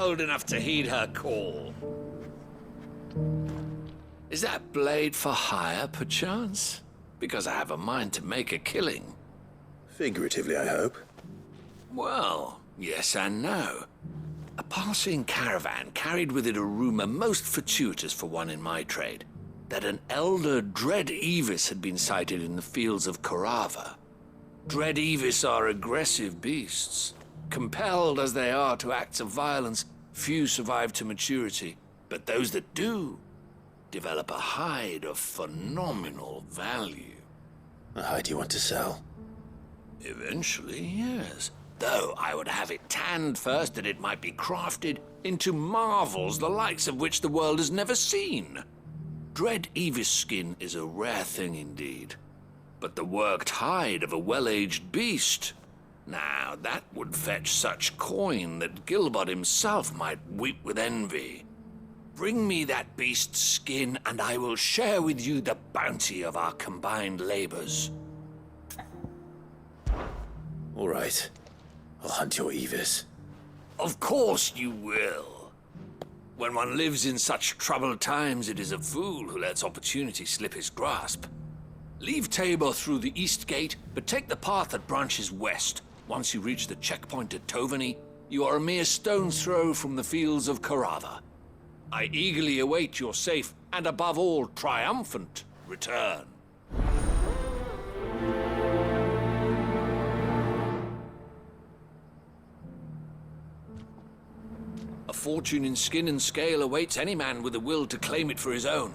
Old enough to heed her call. Is that blade for hire, perchance? Because I have a mind to make a killing. Figuratively, I hope. Well, yes and no. A passing caravan carried with it a rumor most fortuitous for one in my trade, that an elder Dread Evis had been sighted in the fields of Corava. Dread Evis are aggressive beasts. Compelled as they are to acts of violence, few survive to maturity, but those that do develop a hide of phenomenal value. A hide you want to sell? Eventually, yes. Though I would have it tanned first that it might be crafted into marvels the likes of which the world has never seen. Dread Evis skin is a rare thing indeed. But the worked hide of a well-aged beast, now that would fetch such coin that Gilbert himself might weep with envy. Bring me that beast's skin, and I will share with you the bounty of our combined labors. All right. I'll hunt your Evis. Of course you will. When one lives in such troubled times, it is a fool who lets opportunity slip his grasp. Leave Tabor through the east gate, but take the path that branches west. Once you reach the checkpoint at Tovany, you are a mere stone's throw from the fields of Corava. I eagerly await your safe, and above all, triumphant return. A fortune in skin and scale awaits any man with the will to claim it for his own.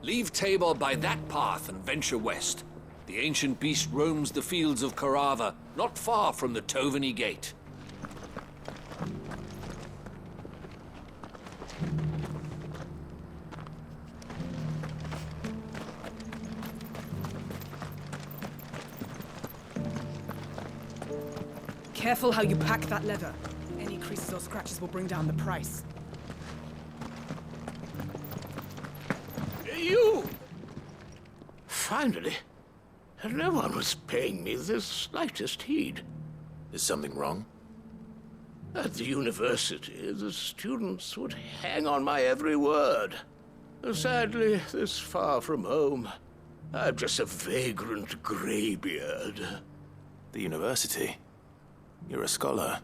Leave Tabor by that path and venture west. The ancient beast roams the fields of Corava, not far from the Tovany Gate. Careful how you pack that leather. Any creases or scratches will bring down the price. You! Finally. No one was paying me the slightest heed. Is something wrong? At the university, the students would hang on my every word. Sadly, this far from home, I'm just a vagrant graybeard. The university? You're a scholar.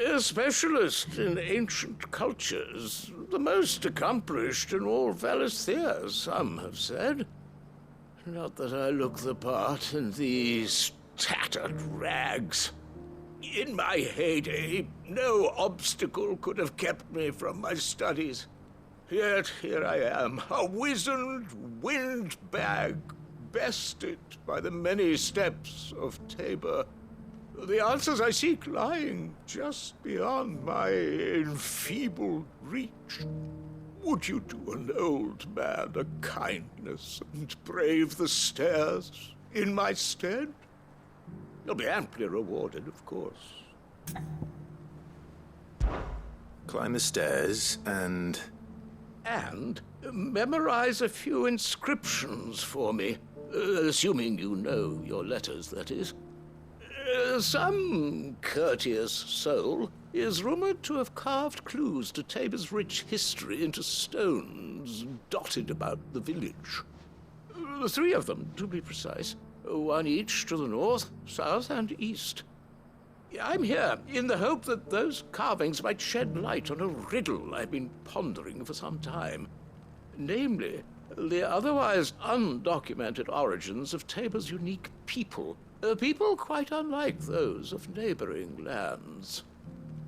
A specialist in ancient cultures. The most accomplished in all Valisthea, some have said. Not that I look the part in these tattered rags. In my heyday, no obstacle could have kept me from my studies. Yet here I am, a wizened windbag, bested by the many steps of Tabor. The answers I seek lying just beyond my enfeebled reach. Would you do an old man a kindness and brave the stairs in my stead? You'll be amply rewarded, of course. Climb the stairs and... And memorize a few inscriptions for me, assuming you know your letters, that is. Some courteous soul is rumored to have carved clues to Tabor's rich history into stones dotted about the village. 3 of them, to be precise. 1 each to the north, south, and east. I'm here in the hope that those carvings might shed light on a riddle I've been pondering for some time. Namely, the otherwise undocumented origins of Tabor's unique people. People quite unlike those of neighboring lands.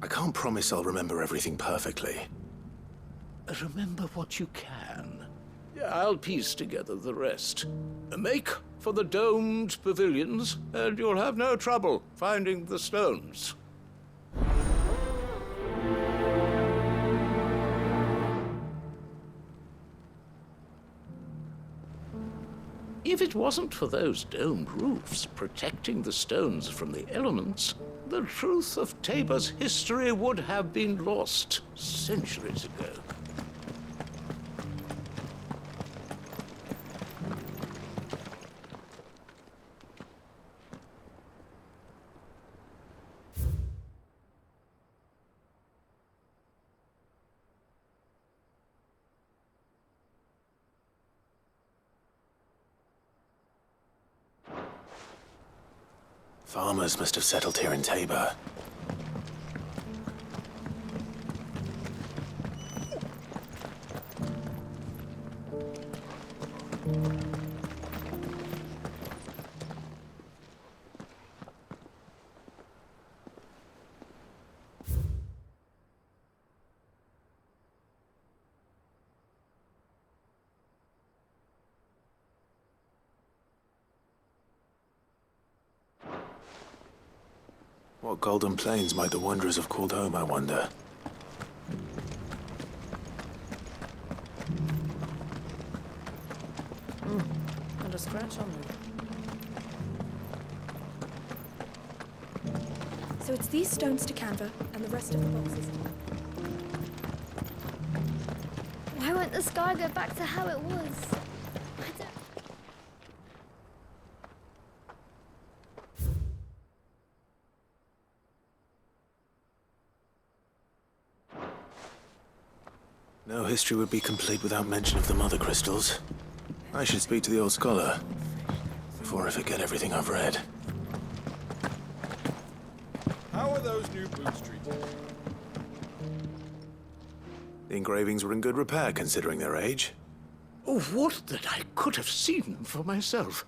I can't promise I'll remember everything perfectly. Remember what you can. I'll piece together the rest. Make for the domed pavilions, and you'll have no trouble finding the stones. If it wasn't for those domed roofs protecting the stones from the elements, the truth of Tabor's history would have been lost centuries ago. Farmers must have settled here in Tabor. What golden plains might the wanderers have called home, I wonder? And a scratch on them. So it's these stones to canva, and the rest of the boxes. Why won't the sky go back to how it was? I don't... No history would be complete without mention of the mother crystals. I should speak to the old scholar before I forget everything I've read. How are those new boots treated? The engravings were in good repair considering their age. Oh, would that I could have seen them for myself.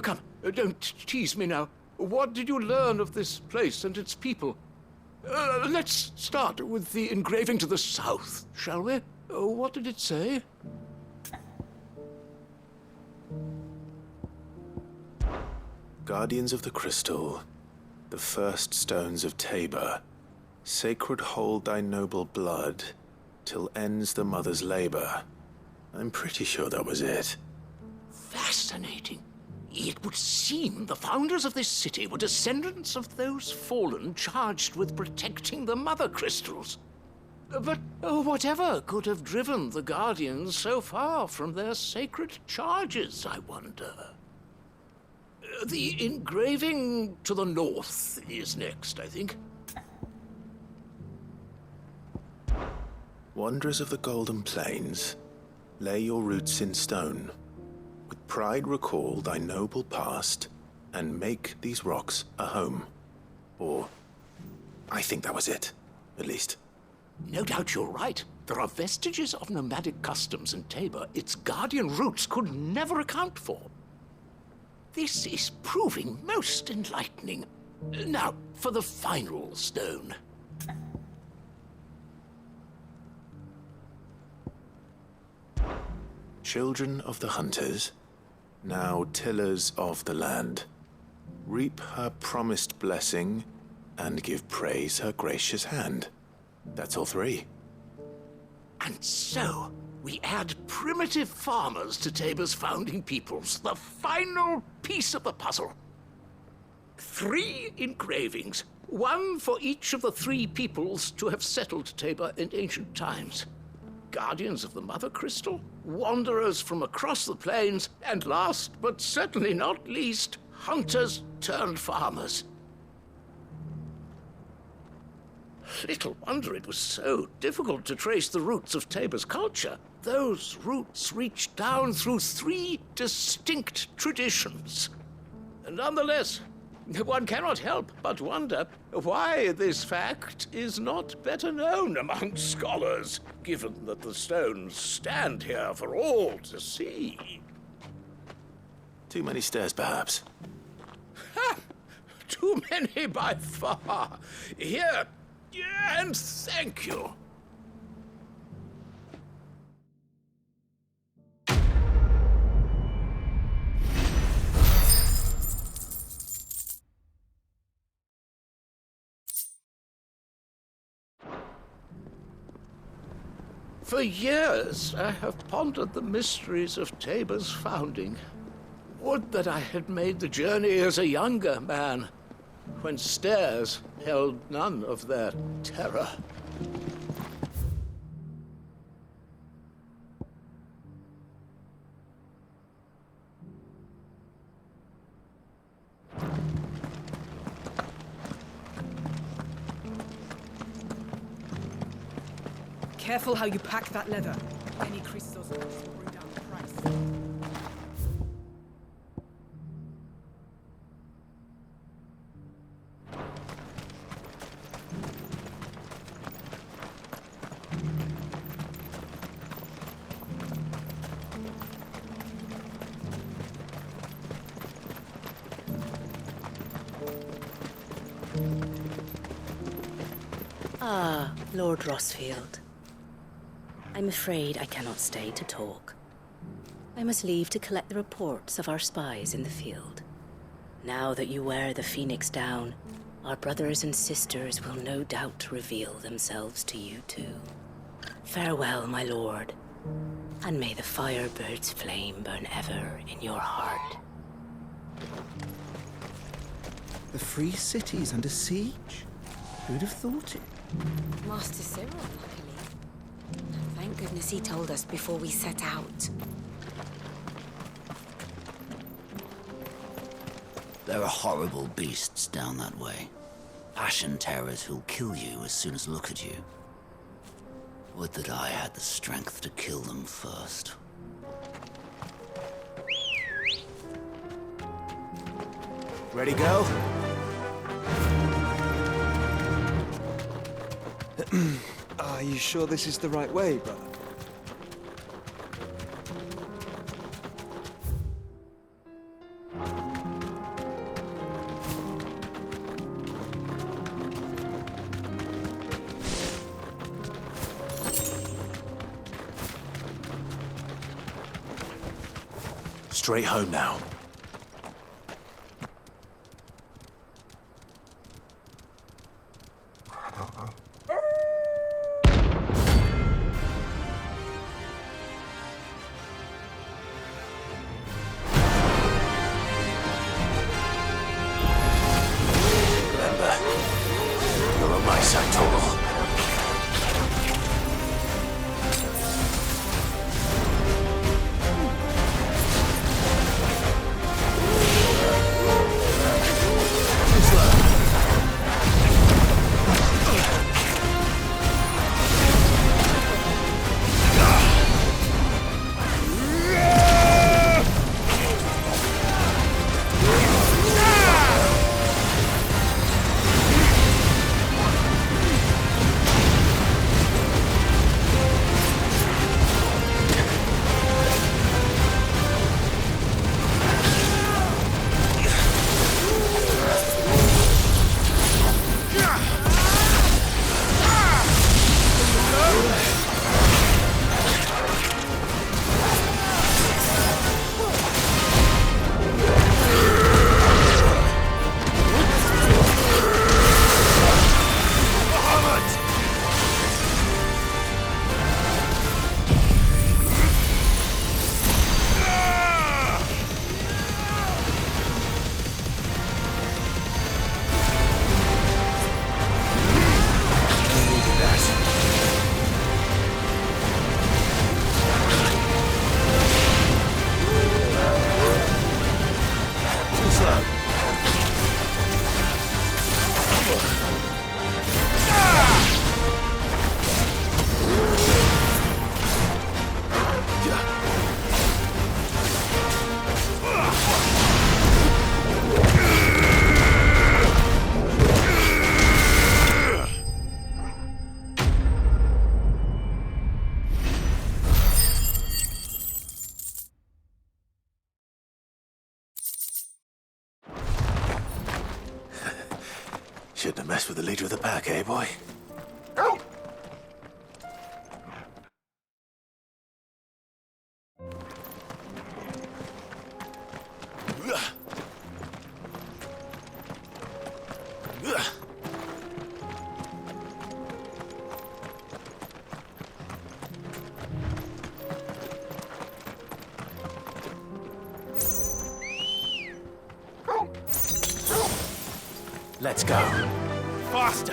Come, don't tease me now. What did you learn of this place and its people? Let's start with the engraving to the south, shall we? What did it say? Guardians of the Crystal, the first stones of Tabor, sacred hold thy noble blood, till ends the mother's labor. I'm pretty sure that was it. Fascinating. It would seem the founders of this city were descendants of those fallen charged with protecting the mother crystals. But whatever could have driven the Guardians so far from their sacred charges, I wonder? The engraving to the north is next, I think. Wanderers of the Golden Plains, lay your roots in stone. With pride recall thy noble past, and make these rocks a home. Or, I think that was it, at least. No doubt you're right. There are vestiges of nomadic customs in Tabor its guardian roots could never account for. This is proving most enlightening. Now, for the final stone. Children of the hunters, now tillers of the land, reap her promised blessing and give praise her gracious hand. That's all three. And so, we add primitive farmers to Tabor's founding peoples, the final piece of the puzzle. 3 engravings, one for each of the 3 peoples to have settled Tabor in ancient times. Guardians of the Mother Crystal, wanderers from across the plains, and last but certainly not least, hunters turned farmers. Little wonder it was so difficult to trace the roots of Tabor's culture. Those roots reach down through 3 distinct traditions. Nonetheless, one cannot help but wonder why this fact is not better known among scholars, given that the stones stand here for all to see. Too many stairs, perhaps. Ha! Too many by far. Here, and thank you. For years, I have pondered the mysteries of Tabor's founding. Would that I had made the journey as a younger man, when stairs held none of their terror. Careful how you pack that leather. Any creases or scratches will bring down the price. Lord Rossfield, I'm afraid I cannot stay to talk. I must leave to collect the reports of our spies in the field. Now that you wear the Phoenix down, our brothers and sisters will no doubt reveal themselves to you too. Farewell, my lord, and may the Firebird's flame burn ever in your heart. The free city's under siege? Who'd have thought it? Master Cyril, luckily. Thank goodness he told us before we set out. There are horrible beasts down that way. Ashen terrors who'll kill you as soon as look at you. Would that I had the strength to kill them first. Ready, go? Are you sure this is the right way, brother? Straight home now. Remember, you're on my side, Torgal. Shouldn't have messed with the leader of the pack, eh, boy? Let's go. Faster!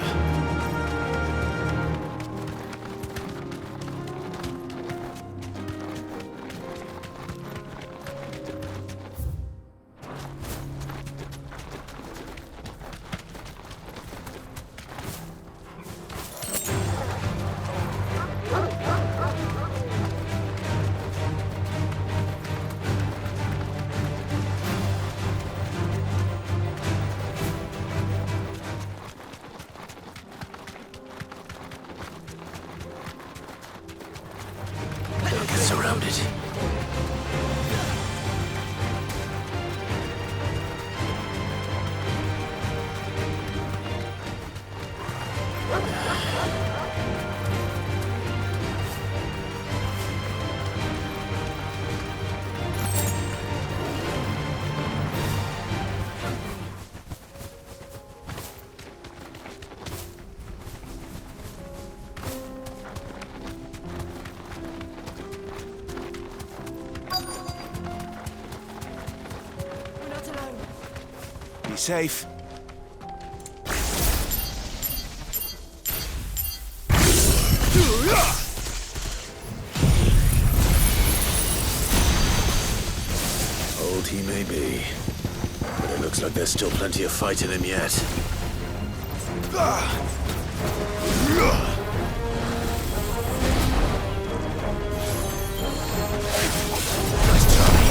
Surrounded. safe. Old he may be, but it looks like there's still plenty of fight in him yet. Nice try.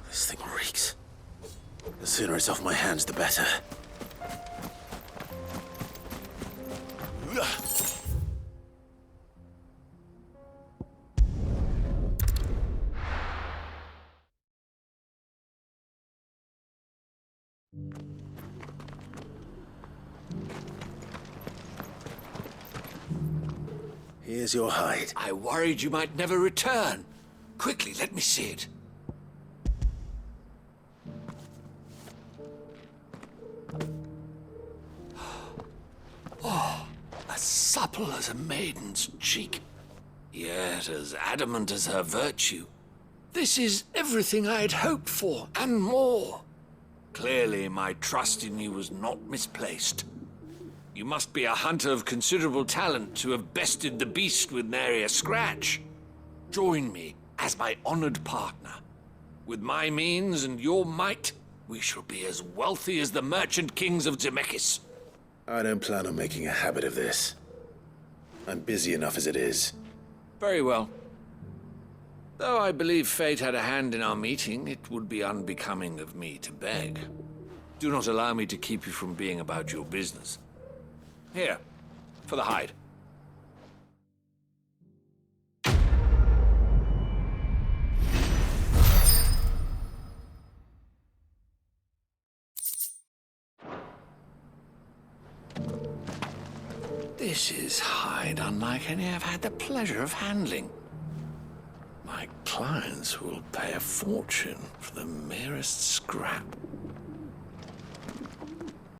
This thing reeks. The sooner it's off my hands, the better. Here's your hide. I worried you might never return. Quickly, let me see it. Oh, as supple as a maiden's cheek, yet as adamant as her virtue. This is everything I had hoped for, and more. Clearly, my trust in you was not misplaced. You must be a hunter of considerable talent to have bested the beast with nary a scratch. Join me as my honored partner. With my means and your might, we shall be as wealthy as the merchant kings of Zemeckis. I don't plan on making a habit of this. I'm busy enough as it is. Very well. Though I believe fate had a hand in our meeting, it would be unbecoming of me to beg. Do not allow me to keep you from being about your business. Here, for the hide. This is hide unlike any I've had the pleasure of handling. My clients will pay a fortune for the merest scrap.